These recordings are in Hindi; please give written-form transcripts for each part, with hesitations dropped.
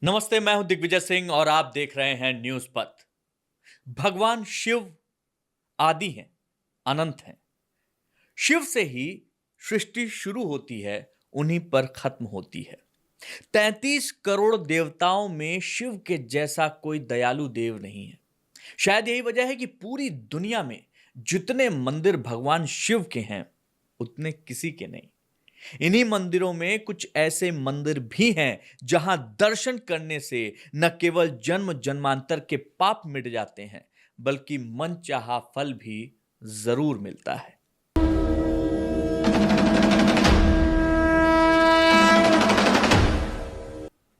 नमस्ते, मैं हूं दिग्विजय सिंह और आप देख रहे हैं न्यूज पथ। भगवान शिव आदि हैं, अनंत हैं। शिव से ही सृष्टि शुरू होती है, उन्हीं पर खत्म होती है। 33 करोड़ देवताओं में शिव के जैसा कोई दयालु देव नहीं है। शायद यही वजह है कि पूरी दुनिया में जितने मंदिर भगवान शिव के हैं, उतने किसी के नहीं। इन्हीं मंदिरों में कुछ ऐसे मंदिर भी हैं जहां दर्शन करने से न केवल जन्म जन्मांतर के पाप मिट जाते हैं, बल्कि मनचाहा फल भी जरूर मिलता है।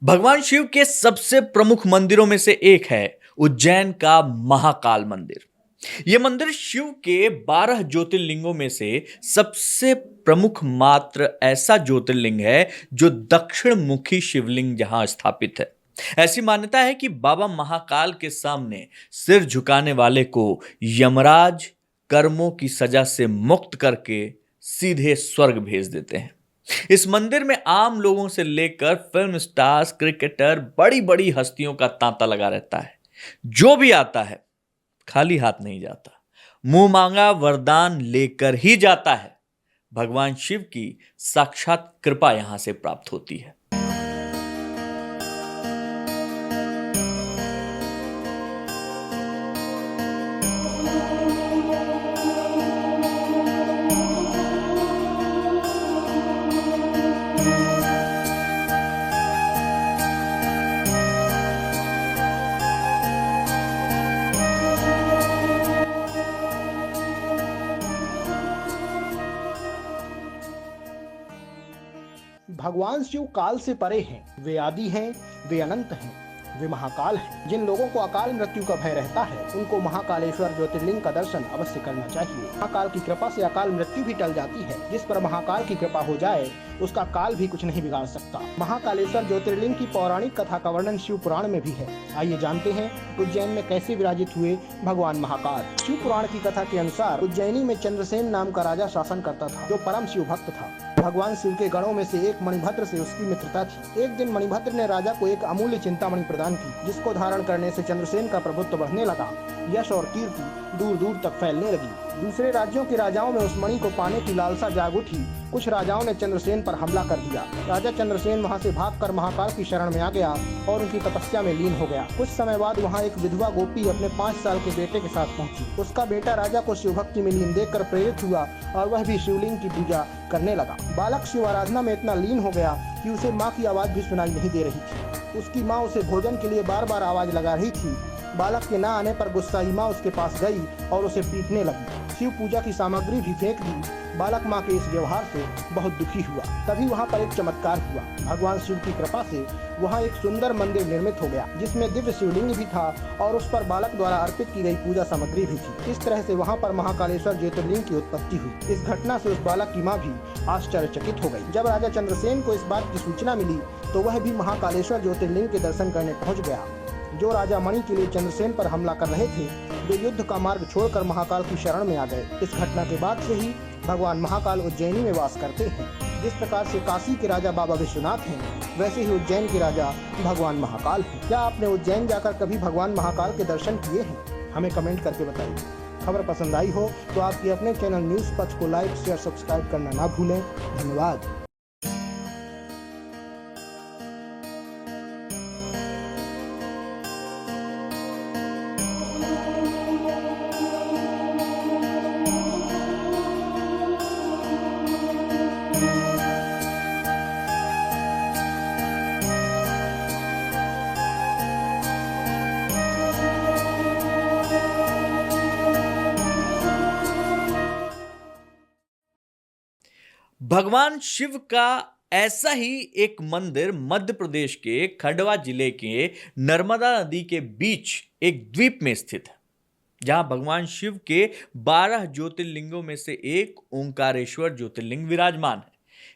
भगवान शिव के सबसे प्रमुख मंदिरों में से एक है उज्जैन का महाकाल मंदिर। यह मंदिर शिव के 12 ज्योतिर्लिंगों में से सबसे प्रमुख मात्र ऐसा ज्योतिर्लिंग है जो दक्षिण मुखी शिवलिंग जहां स्थापित है। ऐसी मान्यता है कि बाबा महाकाल के सामने सिर झुकाने वाले को यमराज कर्मों की सजा से मुक्त करके सीधे स्वर्ग भेज देते हैं। इस मंदिर में आम लोगों से लेकर फिल्म स्टार्स, क्रिकेटर, बड़ी बड़ी हस्तियों का तांता लगा रहता है। जो भी आता है खाली हाथ नहीं जाता, मुंह मांगा वरदान लेकर ही जाता है। भगवान शिव की साक्षात कृपा यहां से प्राप्त होती है। भगवान शिव काल से परे हैं। वे आदि हैं, वे अनंत हैं, वे महाकाल हैं। जिन लोगों को अकाल मृत्यु का भय रहता है, उनको महाकालेश्वर ज्योतिर्लिंग का दर्शन अवश्य करना चाहिए। महाकाल की कृपा से अकाल मृत्यु भी टल जाती है। जिस पर महाकाल की कृपा हो जाए, उसका काल भी कुछ नहीं बिगाड़ सकता। महाकालेश्वर ज्योतिर्लिंग की पौराणिक कथा का वर्णन शिव पुराण में भी है। आइए जानते हैं उज्जैन में कैसे विराजित हुए भगवान महाकाल। शिव पुराण की कथा के अनुसार उज्जैनी में चंद्रसेन नाम का राजा शासन करता था, जो परम शिव भक्त था। भगवान शिव के गणों में से एक मणिभद्र से उसकी मित्रता थी। एक दिन मणिभद्र ने राजा को एक अमूल्य चिंतामणि प्रदान की, जिसको धारण करने से चंद्रसेन का प्रभुत्व बढ़ने लगा। यश और कीर्ति दूर दूर तक फैलने लगी। दूसरे राज्यों के राजाओं में उस मणि को पाने की लालसा जाग उठी। कुछ राजाओं ने चंद्रसेन पर हमला कर दिया। राजा चंद्रसेन वहां से भागकर महाकाल की शरण में आ गया और उनकी तपस्या में लीन हो गया। कुछ समय बाद वहां एक विधवा गोपी अपने 5 साल के बेटे के साथ पहुंची। उसका बेटा राजा को शिव भक्ति में लीन देखकर प्रेरित हुआ और वह भी शिवलिंग की पूजा करने लगा। बालक शिव आराधना में इतना लीन हो गया कि उसे माँ की आवाज भी सुनाई नहीं दे रही थी। उसकी माँ उसे भोजन के लिए बार बार आवाज लगा रही थी। बालक के न आने पर गुस्साई माँ उसके पास गई और उसे पीटने लगी। शिव पूजा की सामग्री भी फेंक दी। बालक माँ के इस व्यवहार से बहुत दुखी हुआ। तभी वहाँ पर एक चमत्कार हुआ। भगवान शिव की कृपा से वहाँ एक सुंदर मंदिर निर्मित हो गया, जिसमें दिव्य शिवलिंग भी था और उस पर बालक द्वारा अर्पित की गई पूजा सामग्री भी थी। इस तरह से वहाँ पर महाकालेश्वर ज्योतिर्लिंग की उत्पत्ति हुई। इस घटना से उस बालक की माँ भी आश्चर्यचकित हो गई। जब राजा चंद्रसेन को इस बात की सूचना मिली, तो वह भी महाकालेश्वर ज्योतिर्लिंग के दर्शन करने पहुँच गया। जो राजा मणि के लिए चंद्रसेन पर हमला कर रहे थे, वे युद्ध का मार्ग छोड़कर महाकाल की शरण में आ गए। इस घटना के बाद से ही भगवान महाकाल उज्जैनी में वास करते हैं। जिस प्रकार से काशी के राजा बाबा विश्वनाथ हैं, वैसे ही उज्जैन के राजा भगवान महाकाल हैं। क्या आपने उज्जैन जाकर कभी भगवान महाकाल के दर्शन किए हैं? हमें कमेंट करके बताइए। खबर पसंद आई हो तो आपके अपने चैनल न्यूज पथ को लाइक, शेयर, सब्सक्राइब करना ना भूलें। धन्यवाद। भगवान शिव का ऐसा ही एक मंदिर मध्य प्रदेश के खंडवा जिले के नर्मदा नदी के बीच एक द्वीप में स्थित है, जहां भगवान शिव के 12 ज्योतिर्लिंगों में से एक ओंकारेश्वर ज्योतिर्लिंग विराजमान है।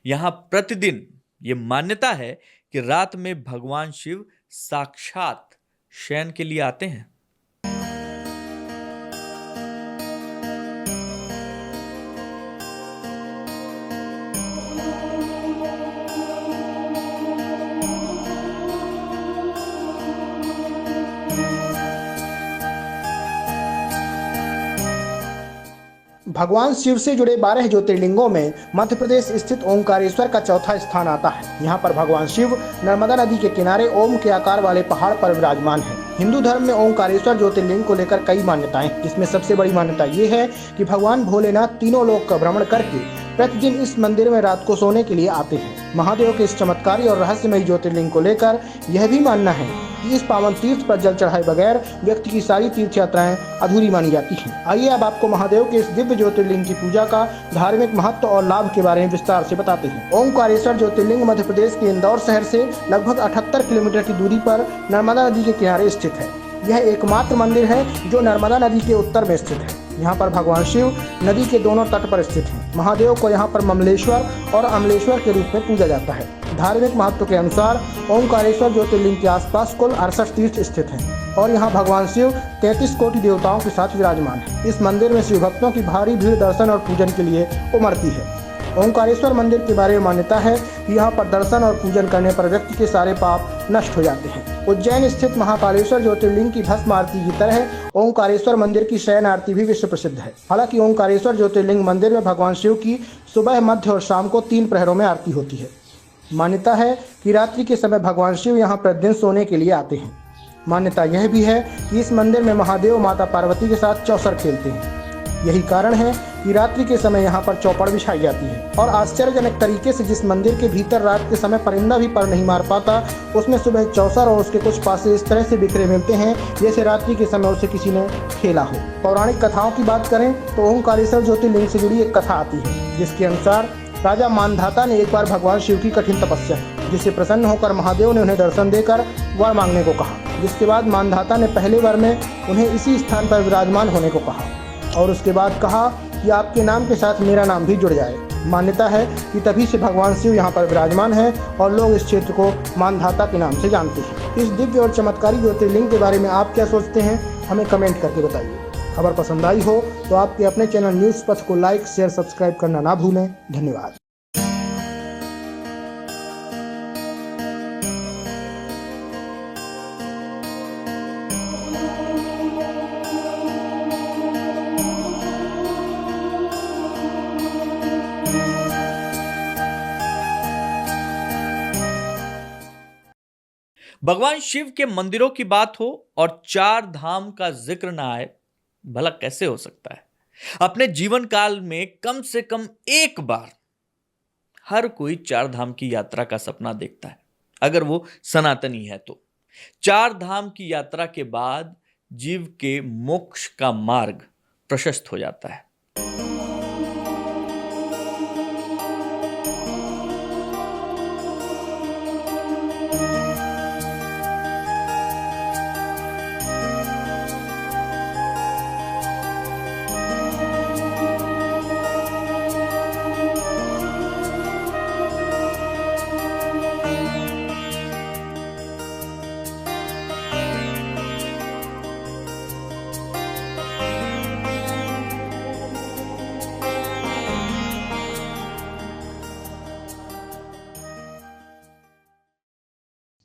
यहां प्रतिदिन यह मान्यता है कि रात में भगवान शिव साक्षात शयन के लिए आते हैं। भगवान शिव से जुड़े 12 ज्योतिर्लिंगों में मध्य प्रदेश स्थित ओंकारेश्वर का चौथा स्थान आता है। यहाँ पर भगवान शिव नर्मदा नदी के किनारे ओम के आकार वाले पहाड़ पर विराजमान है। हिंदू धर्म में ओंकारेश्वर ज्योतिर्लिंग को लेकर कई मान्यताएं, जिसमें सबसे बड़ी मान्यता ये है कि भगवान भोलेनाथ तीनों लोक का भ्रमण करके प्रतिदिन इस मंदिर में रात को सोने के लिए आते हैं। महादेव के इस चमत्कारी और रहस्यमयी ज्योतिर्लिंग को लेकर यह भी मानना है कि इस पावन तीर्थ पर जल चढ़ाए बगैर व्यक्ति की सारी तीर्थ यात्राएं अधूरी मानी जाती हैं। आइए अब आपको महादेव के इस दिव्य ज्योतिर्लिंग की पूजा का धार्मिक महत्व और लाभ के बारे में विस्तार से बताते हैं। ओंकारेश्वर ज्योतिर्लिंग मध्य प्रदेश के इंदौर शहर से लगभग 78 किलोमीटर की दूरी पर नर्मदा नदी के किनारे स्थित है। यह एकमात्र मंदिर है जो नर्मदा नदी के उत्तर में स्थित है। यहाँ पर भगवान शिव नदी के दोनों तट पर स्थित हैं। महादेव को यहाँ पर ममलेश्वर और अमलेश्वर के रूप में पूजा जाता है। धार्मिक महत्व के अनुसार ओंकारेश्वर ज्योतिर्लिंग के आसपास कुल 68 तीर्थ स्थित हैं और यहाँ भगवान शिव 33 कोटि देवताओं के साथ विराजमान है। इस मंदिर में शिव भक्तों की भारी भीड़ दर्शन और पूजन के लिए उमड़ती है। ओंकारेश्वर मंदिर के बारे में मान्यता है कि यहाँ पर दर्शन और पूजन करने पर व्यक्ति के सारे पाप नष्ट हो जाते हैं। उज्जैन स्थित महाकालेश्वर ज्योतिर्लिंग की भस्म आरती की तरह ओंकारेश्वर मंदिर की शयन आरती भी विश्व प्रसिद्ध है। हालांकि ओंकारेश्वर ज्योतिर्लिंग मंदिर में भगवान शिव की सुबह, मध्य और शाम को 3 प्रहरों में आरती होती है। मान्यता है कि रात्रि के समय भगवान शिव यहाँ प्रतिदिन सोने के लिए आते हैं। मान्यता यह भी है कि इस मंदिर में महादेव माता पार्वती के साथ चौसर खेलते हैं। यही कारण है कि रात्रि के समय यहाँ पर चौपड़ बिछाई जाती है। और आश्चर्यजनक तरीके से जिस मंदिर के भीतर रात के समय परिंदा भी पर नहीं मार पाता, उसमें सुबह चौसर और उसके कुछ पासे इस तरह से बिखरे मिलते हैं जैसे रात्रि के समय उसे किसी ने खेला हो। पौराणिक कथाओं की बात करें तो ओंकारेश्वर ज्योतिर्लिंग से जुड़ी एक कथा आती है, जिसके अनुसार राजा मानधाता ने एक बार भगवान शिव की कठिन तपस्या की, जिससे प्रसन्न होकर महादेव ने उन्हें दर्शन देकर वर मांगने को कहा। जिसके बाद मानधाता ने पहले वर में उन्हें इसी स्थान पर विराजमान होने को कहा और उसके बाद कहा कि आपके नाम के साथ मेरा नाम भी जुड़ जाए। मान्यता है कि तभी से भगवान शिव यहाँ पर विराजमान है और लोग इस क्षेत्र को मानधाता के नाम से जानते हैं। इस दिव्य और चमत्कारी ज्योतिर्लिंग के बारे में आप क्या सोचते हैं, हमें कमेंट करके बताइए। खबर पसंद आई हो तो आपके अपने चैनल न्यूज़ पथ को लाइक, शेयर, सब्सक्राइब करना ना भूलें। धन्यवाद। भगवान शिव के मंदिरों की बात हो और 4 धाम का जिक्र ना आए, भला कैसे हो सकता है। अपने जीवन काल में कम से कम एक बार हर कोई 4 धाम की यात्रा का सपना देखता है, अगर वो सनातनी है तो। 4 धाम की यात्रा के बाद जीव के मोक्ष का मार्ग प्रशस्त हो जाता है।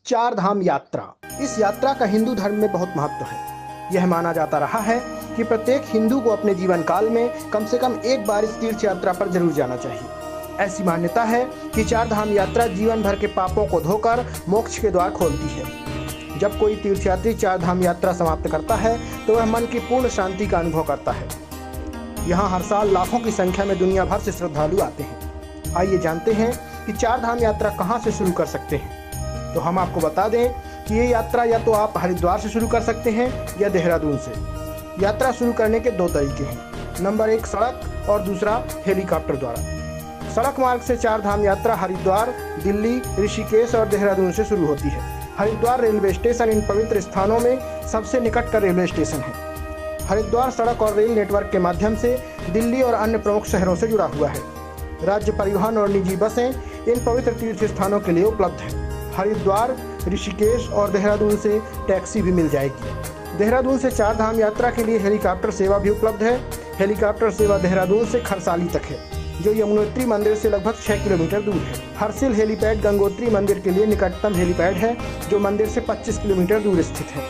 चार धाम यात्रा। इस यात्रा का हिंदू धर्म में बहुत महत्व है। यह माना जाता रहा है कि प्रत्येक हिंदू को अपने जीवन काल में कम से कम एक बार इस तीर्थ यात्रा पर जरूर जाना चाहिए। ऐसी मान्यता है कि 4 धाम यात्रा जीवन भर के पापों को धोकर मोक्ष के द्वार खोलती है। जब कोई तीर्थयात्री 4 धाम यात्रा समाप्त करता है तो वह मन की पूर्ण शांति का अनुभव करता है। यहाँ हर साल लाखों की संख्या में दुनिया भर से श्रद्धालु आते हैं। आइए जानते हैं कि 4 धाम यात्रा कहाँ से शुरू कर सकते हैं। तो हम आपको बता दें कि ये यात्रा या तो आप हरिद्वार से शुरू कर सकते हैं या देहरादून से। यात्रा शुरू करने के 2 तरीके हैं। नंबर 1 सड़क और दूसरा हेलीकॉप्टर द्वारा। सड़क मार्ग से 4 धाम यात्रा हरिद्वार, दिल्ली, ऋषिकेश और देहरादून से शुरू होती है। हरिद्वार रेलवे स्टेशन इन पवित्र स्थानों में सबसे निकट का रेलवे स्टेशन है। हरिद्वार सड़क और रेल नेटवर्क के माध्यम से दिल्ली और अन्य प्रमुख शहरों से जुड़ा हुआ है। राज्य परिवहन और निजी बसें इन पवित्र तीर्थ स्थानों के लिए उपलब्ध हैं। हरिद्वार, ऋषिकेश और देहरादून से टैक्सी भी मिल जाएगी। देहरादून से 4 धाम यात्रा के लिए हेलीकॉप्टर सेवा भी उपलब्ध है। हेलीकॉप्टर सेवा देहरादून से खरसाली तक है, जो यमुनोत्री मंदिर से लगभग 6 किलोमीटर दूर है। हरसिल हेलीपैड गंगोत्री मंदिर के लिए निकटतम हेलीपैड है, जो मंदिर से 25 किलोमीटर दूर स्थित है।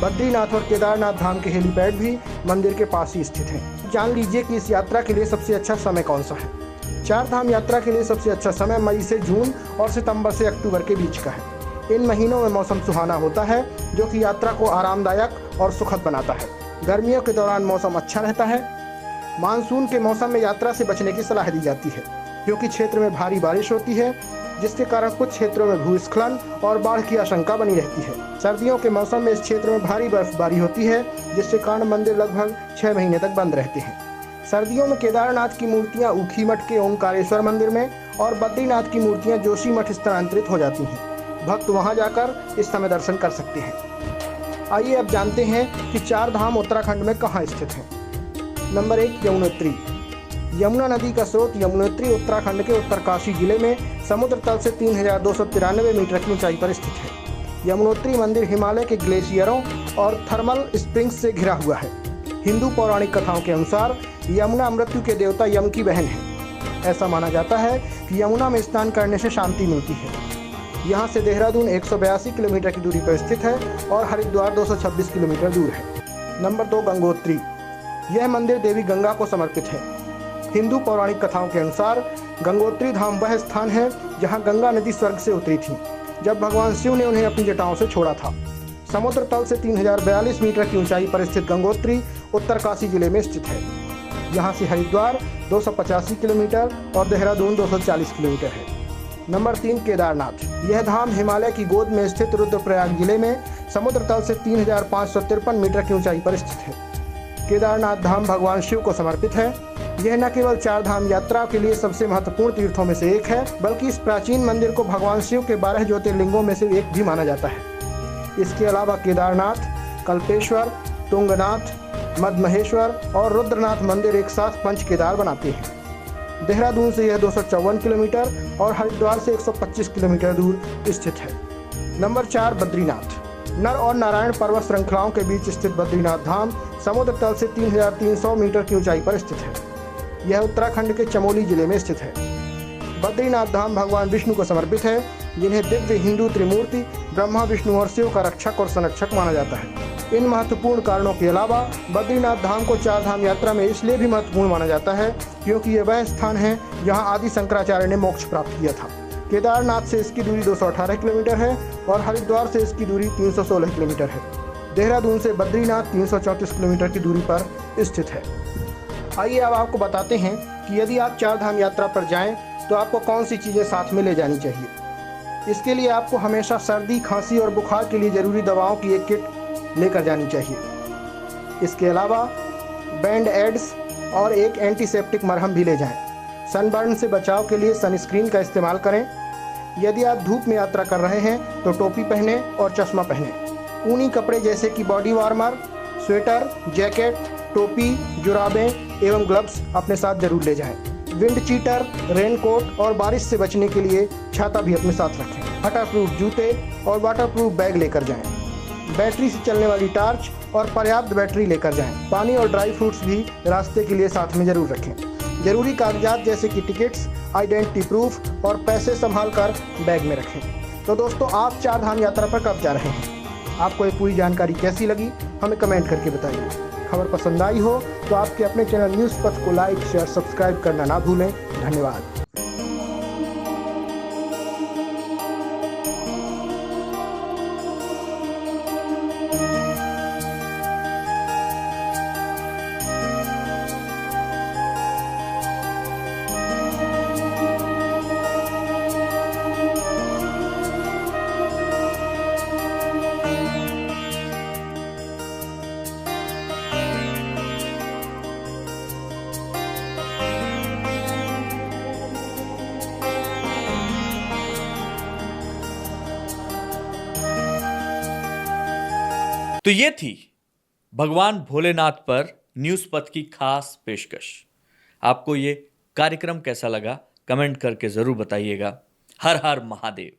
बद्रीनाथ और केदारनाथ धाम के हेलीपैड भी मंदिर के पास ही स्थित हैं। जान लीजिए कि इस यात्रा के लिए सबसे अच्छा समय कौन सा है। चार धाम यात्रा के लिए सबसे अच्छा समय मई से जून और सितंबर से अक्टूबर के बीच का है। इन महीनों में मौसम सुहाना होता है, जो कि यात्रा को आरामदायक और सुखद बनाता है। गर्मियों के दौरान मौसम अच्छा रहता है। मानसून के मौसम में यात्रा से बचने की सलाह दी जाती है, क्योंकि क्षेत्र में भारी बारिश होती है, जिसके कारण कुछ क्षेत्रों में भूस्खलन और बाढ़ की आशंका बनी रहती है। सर्दियों के मौसम में इस क्षेत्र में भारी बर्फबारी होती है, जिसके कारण मंदिर लगभग 6 महीने तक बंद रहते हैं। सर्दियों में केदारनाथ की मूर्तियां ऊखीमठ के ओंकारेश्वर मंदिर में और बद्रीनाथ की मूर्तियां जोशीमठ स्थानांतरित हो जाती हैं। भक्त वहां जाकर इस समय दर्शन कर सकते हैं। आइए अब जानते हैं कि चार धाम उत्तराखंड में कहाँ स्थित हैं। नंबर 1, यमुनोत्री। यमुना नदी का स्रोत यमुनोत्री उत्तराखंड के उत्तरकाशी जिले में समुद्र तल से 3293 मीटर की ऊंचाई पर स्थित है। यमुनोत्री मंदिर हिमालय के ग्लेशियरों और थर्मल स्प्रिंग्स से घिरा हुआ है। हिंदू पौराणिक कथाओं के अनुसार यमुना मृत्यु के देवता यम की बहन है। ऐसा माना जाता है कि यमुना में स्नान करने से शांति मिलती है। यहाँ से देहरादून 182 किलोमीटर की दूरी पर स्थित है और हरिद्वार 226 किलोमीटर दूर है। नंबर 2, गंगोत्री। यह मंदिर देवी गंगा को समर्पित है। हिंदू पौराणिक कथाओं के अनुसार गंगोत्री धाम वह स्थान है जहां गंगा नदी स्वर्ग से उतरी थी, जब भगवान शिव ने उन्हें अपनी जटाओं से छोड़ा था। समुद्र तल से 3042 मीटर की ऊंचाई पर स्थित गंगोत्री उत्तरकाशी जिले में स्थित है। यहां से हरिद्वार 285 किलोमीटर और देहरादून 240 किलोमीटर है। नंबर 3, केदारनाथ। यह धाम हिमालय की गोद में स्थित रुद्रप्रयाग जिले में समुद्र तल से 3553 मीटर की ऊंचाई पर स्थित है। केदारनाथ धाम भगवान शिव को समर्पित है। यह न केवल चार धाम यात्रा के लिए सबसे महत्वपूर्ण तीर्थों में से एक है, बल्कि इस प्राचीन मंदिर को भगवान शिव के 12 ज्योतिर्लिंगों में से एक भी माना जाता है। इसके अलावा केदारनाथ, कल्पेश्वर, तुंगनाथ, मदमहेश्वर और रुद्रनाथ मंदिर एक साथ पंच केदार बनाते हैं। देहरादून से यह 254 किलोमीटर और हरिद्वार से 125 किलोमीटर दूर स्थित है। नंबर 4, बद्रीनाथ। नर और नारायण पर्वत श्रृंखलाओं के बीच स्थित बद्रीनाथ धाम समुद्र तल से 3300 मीटर की ऊंचाई पर स्थित है। यह उत्तराखंड के चमोली जिले में स्थित है। बद्रीनाथ धाम भगवान विष्णु को समर्पित है, जिन्हें दिव्य हिंदू त्रिमूर्ति ब्रह्मा, विष्णु और शिव का रक्षक और संरक्षक माना जाता है। इन महत्वपूर्ण कारणों के अलावा बद्रीनाथ धाम को चार धाम यात्रा में इसलिए भी महत्वपूर्ण माना जाता है, क्योंकि यह वह स्थान है जहाँ आदि शंकराचार्य ने मोक्ष प्राप्त किया था। केदारनाथ से इसकी दूरी 218 किलोमीटर है और हरिद्वार से इसकी दूरी 316 किलोमीटर है। देहरादून से बद्रीनाथ 334 किलोमीटर की दूरी पर स्थित है। आइए अब आपको बताते हैं कि यदि आप चार धाम यात्रा पर जाएं तो आपको कौन सी चीज़ें साथ में ले जानी चाहिए। इसके लिए आपको हमेशा सर्दी, खांसी और बुखार के लिए ज़रूरी दवाओं की एक किट लेकर जानी चाहिए। इसके अलावा बैंड एड्स और एक एंटीसेप्टिक मरहम भी ले जाएं। सनबर्न से बचाव के लिए सनस्क्रीन का इस्तेमाल करें। यदि आप धूप में यात्रा कर रहे हैं तो टोपी पहने और चश्मा पहने। ऊनी कपड़े जैसे कि बॉडी वार्मर, स्वेटर, जैकेट, टोपी, जुराबें एवं ग्लव्स अपने साथ जरूर ले जाएं। विंड चीटर, रेनकोट और बारिश से बचने के लिए छाता भी अपने साथ रखें। वाटरप्रूफ जूते और वाटरप्रूफ बैग लेकर जाएं। बैटरी से चलने वाली टार्च और पर्याप्त बैटरी लेकर जाएं। पानी और ड्राई फ्रूट्स भी रास्ते के लिए साथ में जरूर रखें। जरूरी कागजात जैसे कि टिकट्स, आइडेंटिटी प्रूफ और पैसे संभाल कर बैग में रखें। तो दोस्तों, आप चार धाम यात्रा पर कब जा रहे हैं? आपको ये पूरी जानकारी कैसी लगी हमें कमेंट करके बताइए। खबर पसंद आई हो तो आपके अपने चैनल न्यूज़ पथ को लाइक, शेयर, सब्सक्राइब करना ना भूलें। धन्यवाद। तो ये थी भगवान भोलेनाथ पर न्यूज़ पथ की खास पेशकश। आपको ये कार्यक्रम कैसा लगा कमेंट करके जरूर बताइएगा। हर हर महादेव।